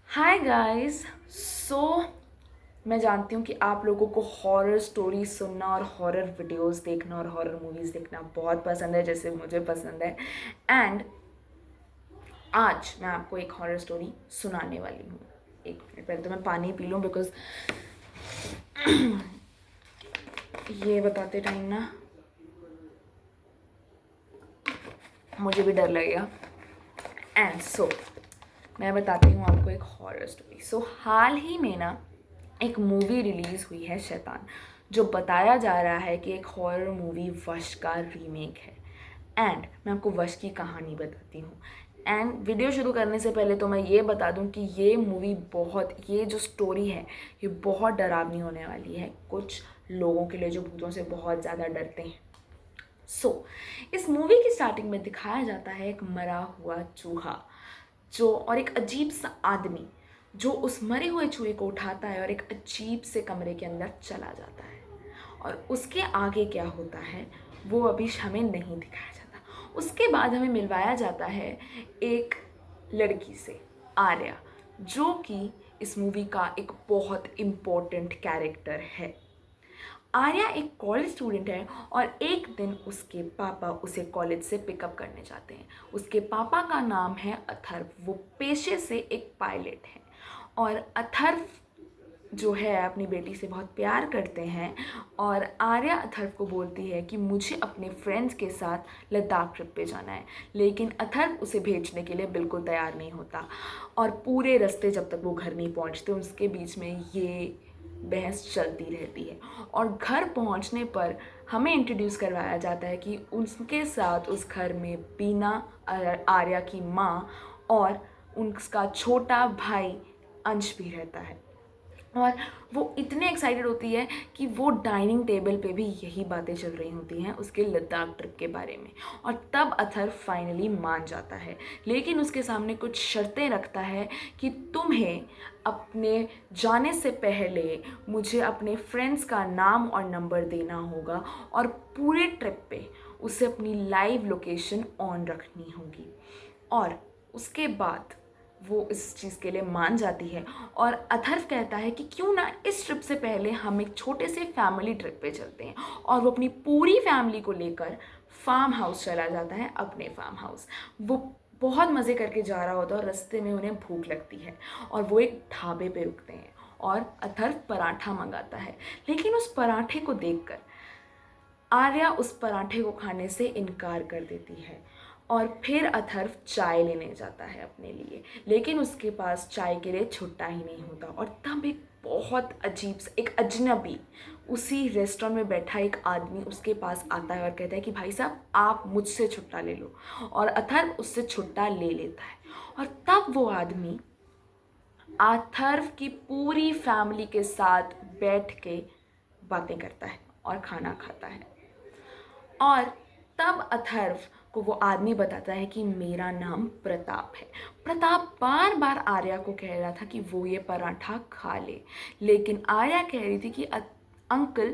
Hi guys. सो मैं जानती हूँ कि आप लोगों को हॉरर स्टोरी सुनना और हॉरर वीडियोस देखना और हॉरर मूवीज़ देखना बहुत पसंद है, जैसे मुझे पसंद है। एंड आज मैं आपको एक हॉरर स्टोरी सुनाने वाली हूँ। एक मिनट पहले तो मैं पानी पी लूँ, बिकॉज ये बताते टाइम ना मुझे भी डर लगेगा। एंड मैं बताती हूँ आपको एक हॉरर स्टोरी। हाल ही में ना एक मूवी रिलीज़ हुई है शैतान, जो बताया जा रहा है कि एक हॉरर मूवी वश का रीमेक है। एंड मैं आपको वश की कहानी बताती हूँ। एंड वीडियो शुरू करने से पहले तो मैं ये बता दूँ कि ये जो स्टोरी है ये बहुत डरावनी होने वाली है कुछ लोगों के लिए जो भूतों से बहुत ज़्यादा डरते हैं। इस मूवी की स्टार्टिंग में दिखाया जाता है एक मरा हुआ चूहा जो और एक अजीब सा आदमी जो उस मरे हुए चूहे को उठाता है और एक अजीब से कमरे के अंदर चला जाता है। और उसके आगे क्या होता है वो अभी हमें नहीं दिखाया जाता। उसके बाद हमें मिलवाया जाता है एक लड़की से, आर्या, जो कि इस मूवी का एक बहुत इम्पोर्टेंट कैरेक्टर है। आर्या एक कॉलेज स्टूडेंट है और एक दिन उसके पापा उसे कॉलेज से पिकअप करने जाते हैं। उसके पापा का नाम है अथर्व, वो पेशे से एक पायलट है। और अथर्व जो है अपनी बेटी से बहुत प्यार करते हैं। और आर्या अथर्व को बोलती है कि मुझे अपने फ्रेंड्स के साथ लद्दाख ट्रिप पे जाना है, लेकिन अथर्व उसे भेजने के लिए बिल्कुल तैयार नहीं होता। और पूरे रास्ते जब तक वो घर नहीं पहुंचते उसके बीच में ये बहस चलती रहती है। और घर पहुंचने पर हमें इंट्रोड्यूस करवाया जाता है कि उनके साथ उस घर में बीना, आर्या की माँ, और उनका छोटा भाई अंश भी रहता है। और वो इतने एक्साइटेड होती है कि वो डाइनिंग टेबल पे भी यही बातें चल रही होती हैं उसके लद्दाख ट्रिप के बारे में। और तब अथर्व फाइनली मान जाता है, लेकिन उसके सामने कुछ शर्तें रखता है कि तुम्हें अपने जाने से पहले मुझे अपने फ्रेंड्स का नाम और नंबर देना होगा और पूरे ट्रिप पे उसे अपनी लाइव लोकेशन ऑन रखनी होगी। और उसके बाद वो इस चीज़ के लिए मान जाती है। और अथर्व कहता है कि क्यों ना इस ट्रिप से पहले हम एक छोटे से फैमिली ट्रिप पे चलते हैं। और वो अपनी पूरी फैमिली को लेकर फार्म हाउस चला जाता है, अपने फार्म हाउस। वो बहुत मज़े करके जा रहा होता है और रास्ते में उन्हें भूख लगती है और वो एक ढाबे पे रुकते हैं और अथर्व पराठा मंगाता है। लेकिन उस पराठे को देखकर आर्या उस पराठे को खाने से इनकार कर देती है। और फिर अथर्व चाय लेने जाता है अपने लिए, लेकिन उसके पास चाय के लिए छुट्टा ही नहीं होता। और तब एक बहुत अजीब सा एक अजनबी, उसी रेस्टोरेंट में बैठा एक आदमी उसके पास आता है और कहता है कि भाई साहब आप मुझसे छुट्टा ले लो। और अथर्व उससे छुट्टा ले लेता है। और तब वो आदमी अथर्व की पूरी फैमिली के साथ बैठ के बातें करता है और खाना खाता है। और तब अथर्व को वो आदमी बताता है कि मेरा नाम प्रताप है। प्रताप बार बार आर्या को कह रहा था कि वो ये पराठा खा ले, लेकिन आर्या कह रही थी कि अंकल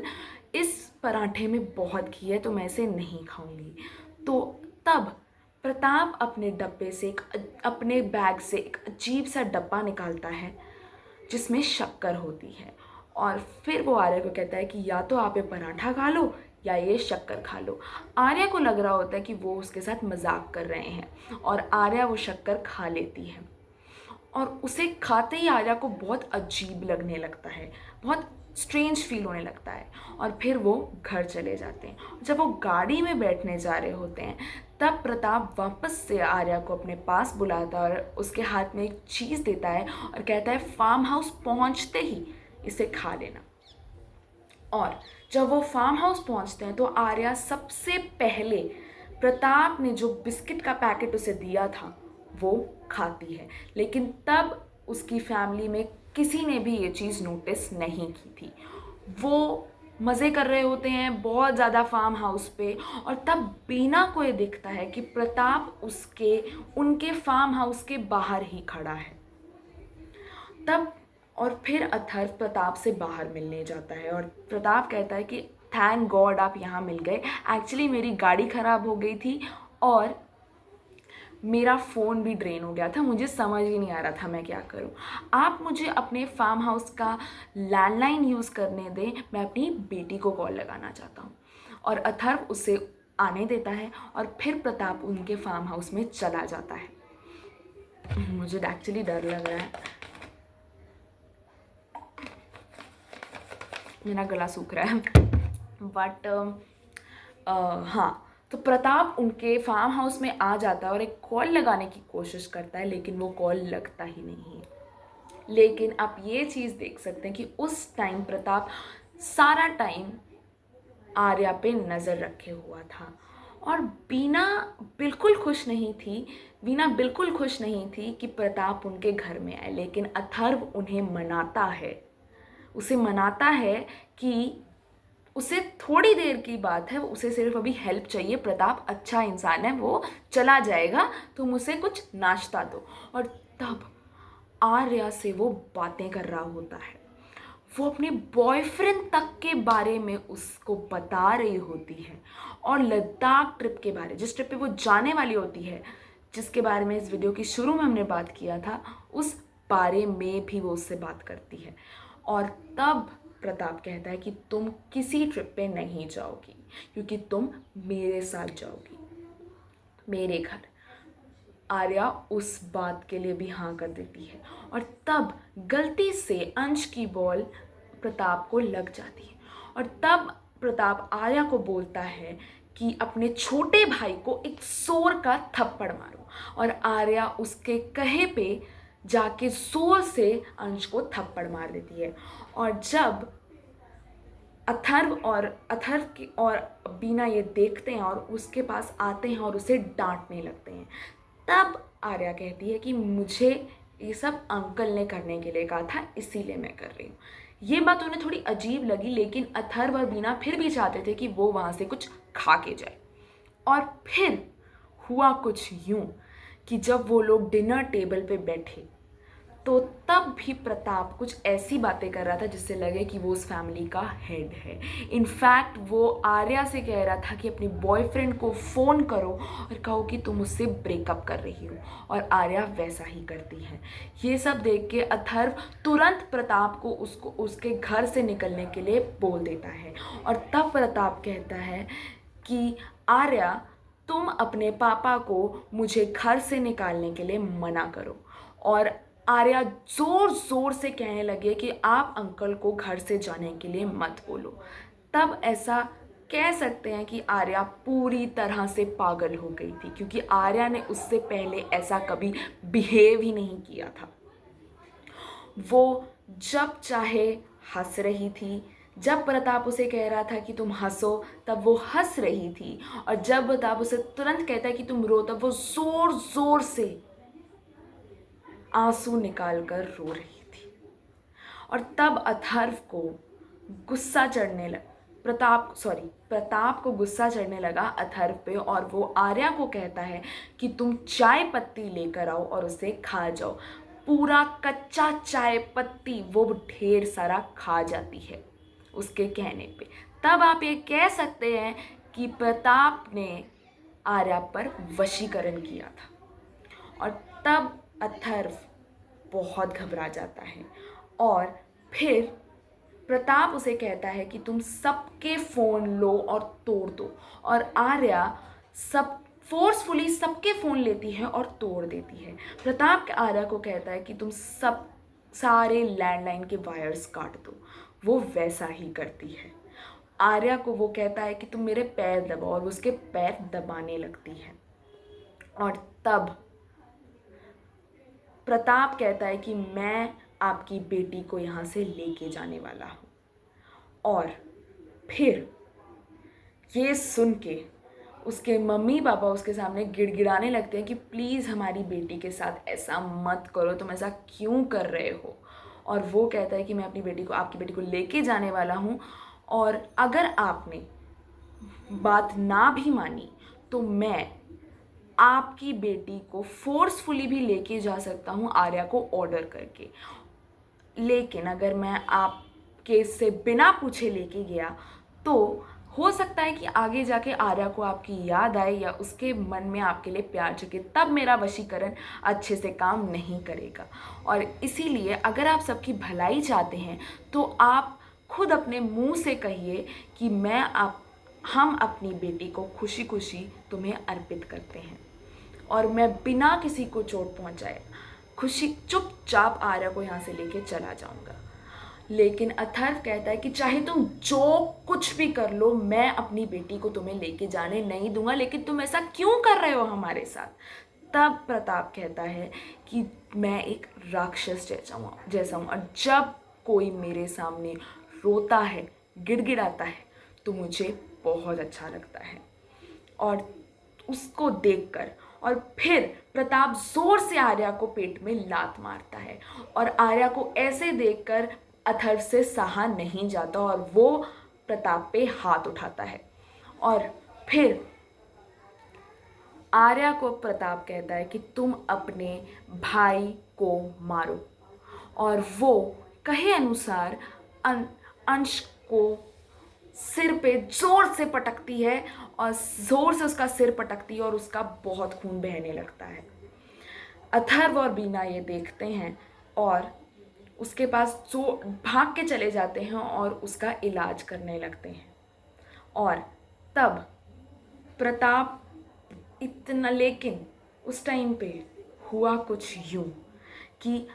इस पराठे में बहुत घी है तो मैं इसे नहीं खाऊंगी। तो तब प्रताप अपने डब्बे से अपने बैग से एक अजीब सा डब्बा निकालता है जिसमें शक्कर होती है। और फिर वो आर्या को कहता है कि या तो आप ये पराठा खा लो या ये शक्कर खा लो। आर्या को लग रहा होता है कि वो उसके साथ मजाक कर रहे हैं और आर्या वो शक्कर खा लेती है। और उसे खाते ही आर्या को बहुत अजीब लगने लगता है, बहुत स्ट्रेंज फील होने लगता है। और फिर वो घर चले जाते हैं। जब वो गाड़ी में बैठने जा रहे होते हैं तब प्रताप वापस से आर्या को अपने पास बुलाता है और उसके हाथ में एक चीज़ देता है और कहता है फार्म हाउस पहुंचते ही इसे खा लेना। और जब वो फार्म हाउस पहुंचते हैं तो आर्या सबसे पहले प्रताप ने जो बिस्किट का पैकेट उसे दिया था वो खाती है। लेकिन तब उसकी फैमिली में किसी ने भी ये चीज़ नोटिस नहीं की थी। वो मज़े कर रहे होते हैं बहुत ज़्यादा फार्म हाउस पे। और तब बीना को ये दिखता है कि प्रताप उनके फार्म हाउस के बाहर ही खड़ा है। तब और फिर अथर्व प्रताप से बाहर मिलने जाता है और प्रताप कहता है कि थैंक गॉड आप यहाँ मिल गए, एक्चुअली मेरी गाड़ी ख़राब हो गई थी और मेरा फ़ोन भी ड्रेन हो गया था, मुझे समझ ही नहीं आ रहा था मैं क्या करूं। आप मुझे अपने फार्म हाउस का लैंडलाइन यूज़ करने दें, मैं अपनी बेटी को कॉल लगाना चाहता हूँ। और अथर्व उसे आने देता है और फिर प्रताप उनके फार्म हाउस में चला जाता है। मुझे एक्चुअली डर लग रहा है, मेरा गला सूख रहा है, बट हाँ। तो प्रताप उनके फार्म हाउस में आ जाता है और एक कॉल लगाने की कोशिश करता है, लेकिन वो कॉल लगता ही नहीं है। लेकिन आप ये चीज़ देख सकते हैं कि उस टाइम प्रताप सारा टाइम आर्या पे नज़र रखे हुआ था। और बीना बिल्कुल खुश नहीं थी, बीना बिल्कुल खुश नहीं थी कि प्रताप उनके घर में आए, लेकिन अथर्व उन्हें मनाता है, उसे मनाता है कि उसे थोड़ी देर की बात है, उसे सिर्फ अभी हेल्प चाहिए, प्रताप अच्छा इंसान है, वो चला जाएगा, तुम उसे कुछ नाश्ता दो। और तब आर्या से वो बातें कर रहा होता है, वो अपने बॉयफ्रेंड तक के बारे में उसको बता रही होती है, और लद्दाख ट्रिप के बारे, जिस ट्रिप पे वो जाने वाली होती है, जिसके बारे में इस वीडियो की शुरू में हमने बात किया था, उस बारे में भी वो उससे बात करती है। और तब प्रताप कहता है कि तुम किसी ट्रिप पे नहीं जाओगी, क्योंकि तुम मेरे साथ जाओगी मेरे घर। आर्या उस बात के लिए भी हाँ कर देती है, और तब गलती से अंश की बॉल प्रताप को लग जाती है, और तब प्रताप आर्या को बोलता है कि अपने छोटे भाई को एक जोर का थप्पड़ मारो, और आर्या उसके कहे पे जाके जोर से अंश को थप्पड़ मार देती है। और जब अथर्व की और बीना ये देखते हैं और उसके पास आते हैं और उसे डांटने लगते हैं, तब आर्या कहती है कि मुझे ये सब अंकल ने करने के लिए कहा था, इसीलिए मैं कर रही हूँ। ये बात उन्हें थोड़ी अजीब लगी, लेकिन अथर्व और बीना फिर भी चाहते थे कि वो वहाँ से कुछ खा के जाए। और फिर हुआ कुछ यूँ कि जब वो लोग डिनर टेबल पे बैठे, तो तब भी प्रताप कुछ ऐसी बातें कर रहा था जिससे लगे कि वो उस फैमिली का हेड है। इनफैक्ट वो आर्या से कह रहा था कि अपनी बॉयफ्रेंड को फ़ोन करो और कहो कि तुम उससे ब्रेकअप कर रही हो, और आर्या वैसा ही करती है। ये सब देख के अथर्व तुरंत प्रताप को उसके घर से निकलने के लिए बोल देता है, और तब प्रताप कहता है कि आर्या, तुम अपने पापा को मुझे घर से निकालने के लिए मना करो। और आर्या ज़ोर ज़ोर से कहने लगे कि आप अंकल को घर से जाने के लिए मत बोलो। तब ऐसा कह सकते हैं कि आर्या पूरी तरह से पागल हो गई थी, क्योंकि आर्या ने उससे पहले ऐसा कभी बिहेव ही नहीं किया था। वो जब चाहे हंस रही थी, जब प्रताप उसे कह रहा था कि तुम हंसो तब वो हंस रही थी, और जब प्रताप उसे तुरंत कहता है कि तुम रो तब वो ज़ोर ज़ोर से आंसू निकाल कर रो रही थी। और तब अथर्व को गुस्सा चढ़ने लगा, प्रताप को गुस्सा चढ़ने लगा अथर्व पे, और वो आर्या को कहता है कि तुम चाय पत्ती लेकर आओ और उसे खा जाओ। पूरा कच्चा चाय पत्ती वो ढेर सारा खा जाती है उसके कहने पे। तब आप ये कह सकते हैं कि प्रताप ने आर्या पर वशीकरण किया था। और तब अथर्व बहुत घबरा जाता है, और फिर प्रताप उसे कहता है कि तुम सबके फ़ोन लो और तोड़ दो, और आर्या सब फोर्सफुली सबके फ़ोन लेती है और तोड़ देती है। प्रताप आर्या को कहता है कि तुम सारे लैंडलाइन के वायर्स काट दो, वो वैसा ही करती है। आर्या को वो कहता है कि तुम मेरे पैर दबाओ, और उसके पैर दबाने लगती है। और तब प्रताप कहता है कि मैं आपकी बेटी को यहाँ से लेके जाने वाला हूँ। और फिर ये सुन के उसके मम्मी पापा उसके सामने गिड़गिड़ाने लगते हैं कि प्लीज़ हमारी बेटी के साथ ऐसा मत करो, तुम ऐसा क्यों कर रहे हो। और वो कहता है कि मैं अपनी बेटी को, आपकी बेटी को लेके जाने वाला हूँ, और अगर आपने बात ना भी मानी तो मैं आपकी बेटी को फोर्सफुली भी लेके जा सकता हूँ आर्या को ऑर्डर करके। लेकिन अगर मैं आपके से बिना पूछे लेके गया तो हो सकता है कि आगे जाके आर्या को आपकी याद आए या उसके मन में आपके लिए प्यार जगे, तब मेरा वशीकरण अच्छे से काम नहीं करेगा। और इसीलिए अगर आप सबकी भलाई चाहते हैं तो आप खुद अपने मुंह से कहिए कि हम अपनी बेटी को खुशी खुशी तुम्हें अर्पित करते हैं, और मैं बिना किसी को चोट पहुंचाए खुशी चुपचाप आर्या को यहाँ से लेके चला जाऊंगा। लेकिन अथर्व कहता है कि चाहे तुम जो कुछ भी कर लो, मैं अपनी बेटी को तुम्हें लेके जाने नहीं दूंगा, लेकिन तुम ऐसा क्यों कर रहे हो हमारे साथ। तब प्रताप कहता है कि मैं एक राक्षस जैसा हूँ, और जब कोई मेरे सामने रोता है, गिड़गिड़ाता है, तो मुझे बहुत अच्छा लगता है। और उसको देखकर और फिर प्रताप जोर से आर्या को पेट में लात मारता है, और आर्या को ऐसे देखकर अथर्व से सहा नहीं जाता और वो प्रताप पे हाथ उठाता है। और फिर आर्या को प्रताप कहता है कि तुम अपने भाई को मारो, और वो कहे अनुसार अंश को सिर पे जोर से पटकती है, और जोर से उसका सिर पटकती है और उसका बहुत खून बहने लगता है। अथर्व और बीना ये देखते हैं और उसके पास जो भाग के चले जाते हैं और उसका इलाज करने लगते हैं। और तब प्रताप इतना, लेकिन उस टाइम पे हुआ कुछ यूं कि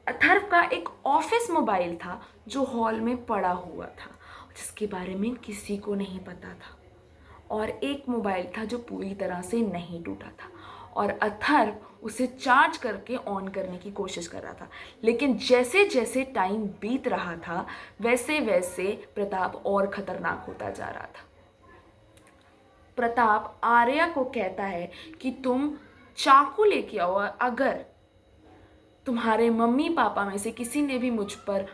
अथर्व का एक ऑफिस मोबाइल था जो हॉल में पड़ा हुआ था, जिसके बारे में किसी को नहीं पता था, और एक मोबाइल था जो पूरी तरह से नहीं टूटा था, और अथर्व उसे चार्ज करके ऑन करने की कोशिश कर रहा था। लेकिन जैसे जैसे टाइम बीत रहा था वैसे वैसे प्रताप और खतरनाक होता जा रहा था। प्रताप आर्या को कहता है कि तुम चाकू लेके आओ, अगर तुम्हारे मम्मी पापा में से किसी ने भी मुझ पर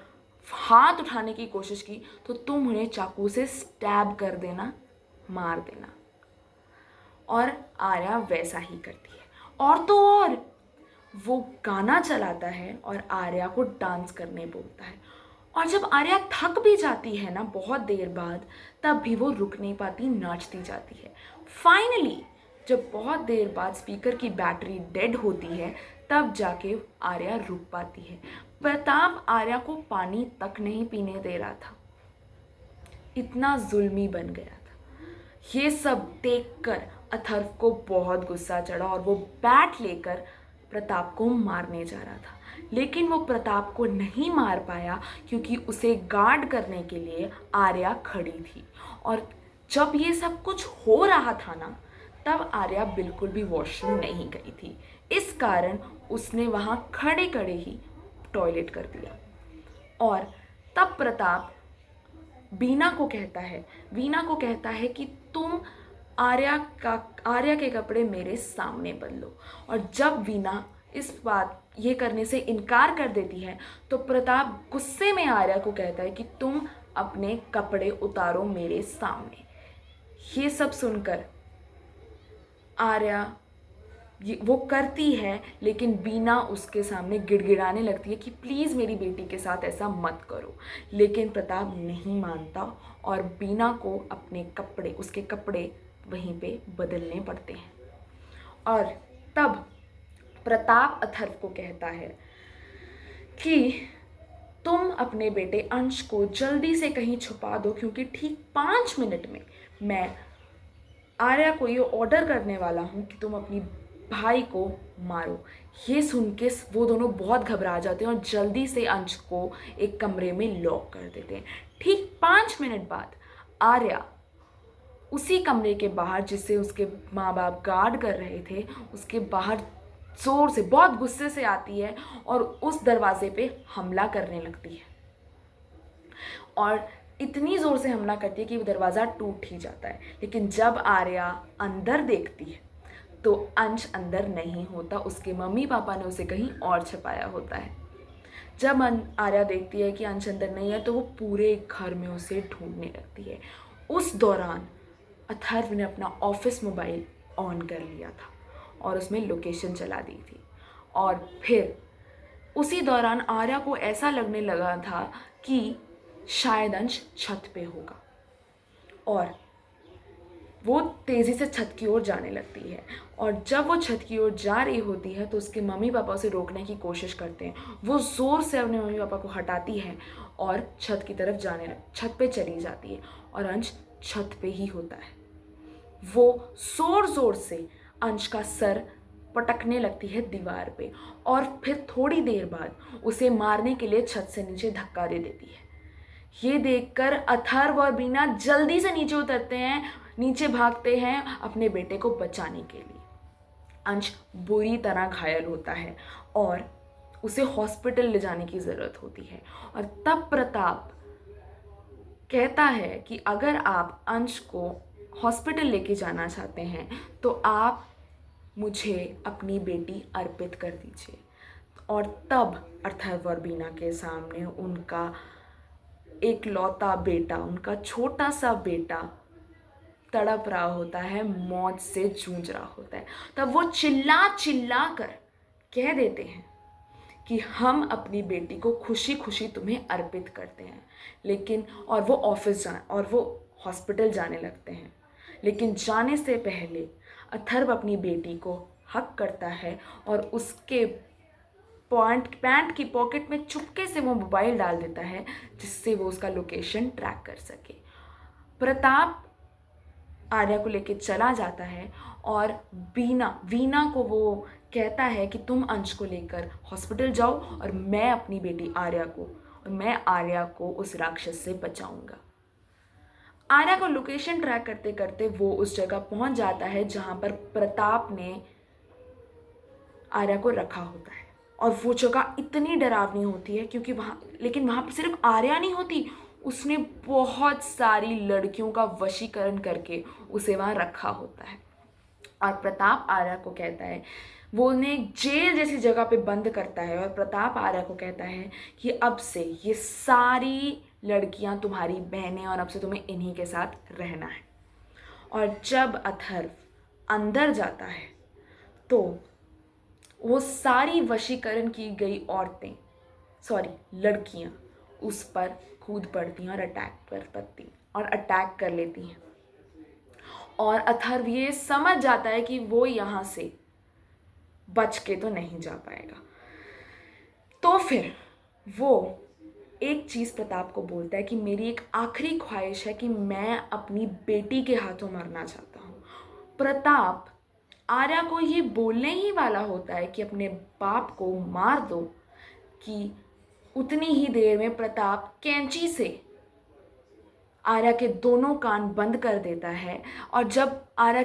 हाथ उठाने की कोशिश की तो तुम उन्हें चाकू से स्टैब कर देना, मार देना। और आर्या वैसा ही करती है। और तो और वो गाना चलाता है और आर्या को डांस करने बोलता है। और जब आर्या थक भी जाती है ना बहुत देर बाद, तब भी वो रुक नहीं पाती, नाचती जाती है। फाइनली जब बहुत देर बाद स्पीकर की बैटरी डेड होती है, तब जाके आर्या रुक पाती है। प्रताप आर्या को पानी तक नहीं पीने दे रहा था, इतना जुल्मी बन गया था। ये सब देखकर अथर्व को बहुत गुस्सा चढ़ा और वो बैट लेकर प्रताप को मारने जा रहा था। लेकिन वो प्रताप को नहीं मार पाया क्योंकि उसे गार्ड करने के लिए आर्या खड़ी थी। और जब ये सब कुछ हो रहा था ना, तब आर्या बिल्कुल भी वॉशरूम नहीं गई थी। इस कारण उसने वहाँ खड़े खड़े ही टॉयलेट कर दिया। और तब प्रताप वीना को कहता है कि तुम आर्या के कपड़े मेरे सामने बदलो। और जब वीना ये करने से इनकार कर देती है तो प्रताप गुस्से में आर्या को कहता है कि तुम अपने कपड़े उतारो मेरे सामने। ये सब सुनकर आर्या वो करती है, लेकिन वीना उसके सामने गिड़गिड़ाने लगती है कि प्लीज़ मेरी बेटी के साथ ऐसा मत करो। लेकिन प्रताप नहीं मानता और वीना को उसके कपड़े वहीं पे बदलने पड़ते हैं। और तब प्रताप अथर्व को कहता है कि तुम अपने बेटे अंश को जल्दी से कहीं छुपा दो, क्योंकि ठीक 5 मिनट में मैं आर्या को ये ऑर्डर करने वाला हूँ कि तुम अपनी भाई को मारो। ये सुन के वो दोनों बहुत घबरा जाते हैं और जल्दी से अंश को एक कमरे में लॉक कर देते हैं। ठीक 5 मिनट बाद आर्या उसी कमरे के बाहर, जिसे उसके माँ बाप गार्ड कर रहे थे, उसके बाहर जोर से बहुत गुस्से से आती है और उस दरवाजे पे हमला करने लगती है। और इतनी ज़ोर से हमला करती है कि वो दरवाज़ा टूट ही जाता है। लेकिन जब आर्या अंदर देखती है तो अंश अंदर नहीं होता, उसके मम्मी पापा ने उसे कहीं और छिपाया होता है। जब आर्या देखती है कि अंश अंदर नहीं है तो वो पूरे घर में उसे ढूंढने लगती है। उस दौरान अथर्व ने अपना ऑफिस मोबाइल ऑन कर लिया था और उसमें लोकेशन चला दी थी। और फिर उसी दौरान आर्या को ऐसा लगने लगा था कि शायद अंश छत पे होगा। और वो तेज़ी से छत की ओर जाने लगती है। और जब वो छत की ओर जा रही होती है तो उसके मम्मी पापा उसे रोकने की कोशिश करते हैं। वो ज़ोर से अपने मम्मी पापा को हटाती है और छत की तरफ छत पे चली जाती है और अंश छत पे ही होता है। वो ज़ोर ज़ोर से अंश का सर पटकने लगती है दीवार पे और फिर थोड़ी देर बाद उसे मारने के लिए छत से नीचे धक्का दे देती है। ये देखकर अथर्व और बीना जल्दी से नीचे उतरते हैं, नीचे भागते हैं अपने बेटे को बचाने के लिए। अंश बुरी तरह घायल होता है और उसे हॉस्पिटल ले जाने की ज़रूरत होती है। और तब प्रताप कहता है कि अगर आप अंश को हॉस्पिटल लेके जाना चाहते हैं तो आप मुझे अपनी बेटी अर्पित कर दीजिए। और तब अथर्व और बीना के सामने उनका एक लौता बेटा, उनका छोटा सा बेटा तड़प रहा होता है, मौत से जूझ रहा होता है। तब वो चिल्ला चिल्ला कर कह देते हैं कि हम अपनी बेटी को खुशी खुशी तुम्हें अर्पित करते हैं। लेकिन और वो हॉस्पिटल जाने लगते हैं। लेकिन जाने से पहले अथर्व अपनी बेटी को हक करता है और उसके पैंट की पॉकेट में चुपके से वो मोबाइल डाल देता है जिससे वो उसका लोकेशन ट्रैक कर सके। प्रताप आर्या को लेके चला जाता है और वीना को वो कहता है कि तुम अंश को लेकर हॉस्पिटल जाओ और मैं अपनी बेटी आर्या को उस राक्षस से बचाऊंगा। आर्या को लोकेशन ट्रैक करते करते वो उस जगह पहुंच जाता है जहां पर प्रताप ने आर्या को रखा होता है। और वो जगह इतनी डरावनी होती है क्योंकि वहाँ पर सिर्फ आर्या नहीं होती, उसने बहुत सारी लड़कियों का वशीकरण करके उसे वहाँ रखा होता है। और प्रताप आर्या को कहता है, वो उन्हें एक जेल जैसी जगह पे बंद करता है और प्रताप आर्या को कहता है कि अब से ये सारी लड़कियाँ तुम्हारी बहनें और अब से तुम्हें इन्हीं के साथ रहना है। और जब अथर्व अंदर जाता है तो वो सारी वशीकरण की गई लड़कियां उस पर कूद पड़ती हैं और अटैक कर लेती हैं। और अथर्व ये समझ जाता है कि वो यहाँ से बच के तो नहीं जा पाएगा। तो फिर वो एक चीज़ प्रताप को बोलता है कि मेरी एक आखिरी ख्वाहिश है कि मैं अपनी बेटी के हाथों मरना चाहता हूँ। प्रताप आर्या को ये बोलने ही वाला होता है कि अपने बाप को मार दो कि उतनी ही देर में प्रताप कैंची से आर्या के दोनों कान बंद कर देता है। और जब आर्या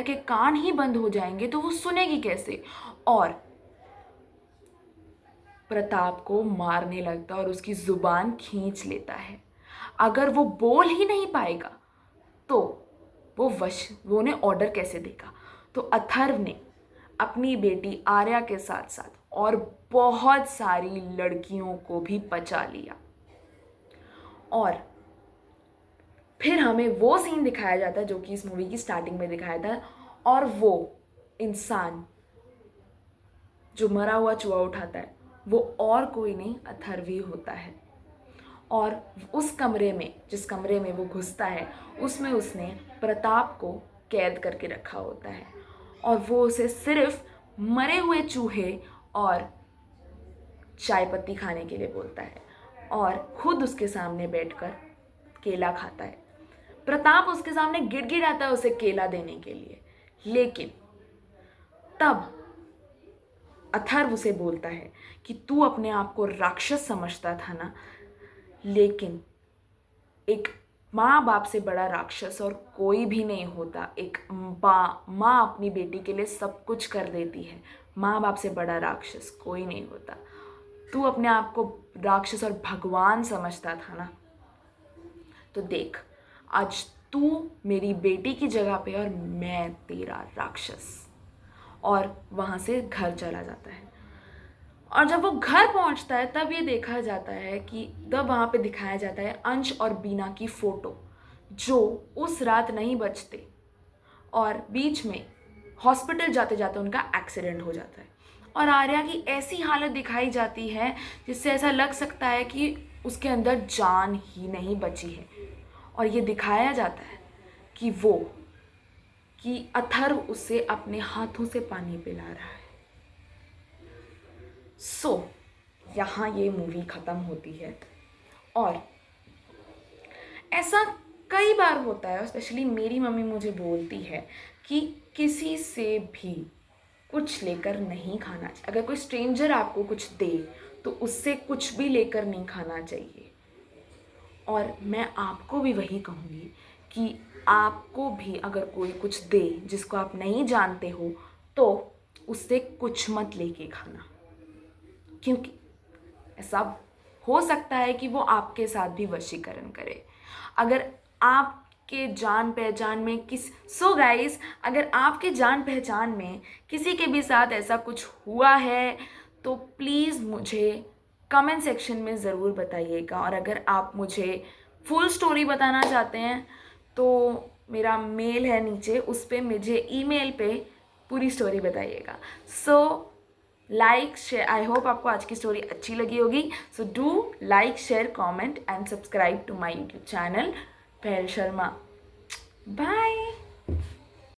के कान ही बंद हो जाएंगे तो वो सुनेगी कैसे। और प्रताप को मारने लगता है और उसकी जुबान खींच लेता है। अगर वो बोल ही नहीं पाएगा तो वो उन्हें ऑर्डर कैसे देगा। तो अथर्व ने अपनी बेटी आर्या के साथ साथ और बहुत सारी लड़कियों को भी बचा लिया। और फिर हमें वो सीन दिखाया जाता है जो कि इस मूवी की स्टार्टिंग में दिखाया था। और वो इंसान जो मरा हुआ चूहा उठाता है वो और कोई नहीं अथर्व ही होता है। और उस कमरे में, जिस कमरे में वो घुसता है, उसमें उसने प्रताप को कैद करके रखा होता है और वो उसे सिर्फ मरे हुए चूहे और चाय पत्ती खाने के लिए बोलता है और खुद उसके सामने बैठकर केला खाता है। प्रताप उसके सामने गिड़गिड़ाता है उसे केला देने के लिए, लेकिन तब अथर्व उसे बोलता है कि तू अपने आप को राक्षस समझता था ना, लेकिन एक माँ बाप से बड़ा राक्षस और कोई भी नहीं होता। एक माँ अपनी बेटी के लिए सब कुछ कर देती है, माँ बाप से बड़ा राक्षस कोई नहीं होता। तू अपने आप को राक्षस और भगवान समझता था ना, तो देख आज तू मेरी बेटी की जगह पे और मैं तेरा राक्षस। और वहाँ से घर चला जाता है। और जब वो घर पहुंचता है तब ये देखा जाता है कि तब वहाँ पे दिखाया जाता है अंश और बीना की फ़ोटो जो उस रात नहीं बचते और बीच में हॉस्पिटल जाते जाते उनका एक्सीडेंट हो जाता है। और आर्या की ऐसी हालत दिखाई जाती है जिससे ऐसा लग सकता है कि उसके अंदर जान ही नहीं बची है। और ये दिखाया जाता है कि अथर्व उसे अपने हाथों से पानी पिला रहा है। सो यहाँ ये मूवी ख़त्म होती है। और ऐसा कई बार होता है, स्पेशली मेरी मम्मी मुझे बोलती है कि किसी से भी कुछ लेकर नहीं खाना चाहिए। अगर कोई स्ट्रेंजर आपको कुछ दे तो उससे कुछ भी लेकर नहीं खाना चाहिए। और मैं आपको भी वही कहूँगी कि आपको भी अगर कोई कुछ दे जिसको आप नहीं जानते हो तो उससे कुछ मत लेके खाना, क्योंकि ऐसा हो सकता है कि वो आपके साथ भी वशीकरण करे। अगर आपके जान पहचान में अगर आपके जान पहचान में किसी के भी साथ ऐसा कुछ हुआ है तो प्लीज़ मुझे कमेंट सेक्शन में ज़रूर बताइएगा। और अगर आप मुझे फुल स्टोरी बताना चाहते हैं तो मेरा मेल है नीचे, उस पर मुझे ईमेल पे पूरी स्टोरी बताइएगा। So like share, I hope आपको आज की स्टोरी अच्छी लगी होगी। So do like share comment and subscribe to my YouTube channel Payal Sharma. Bye.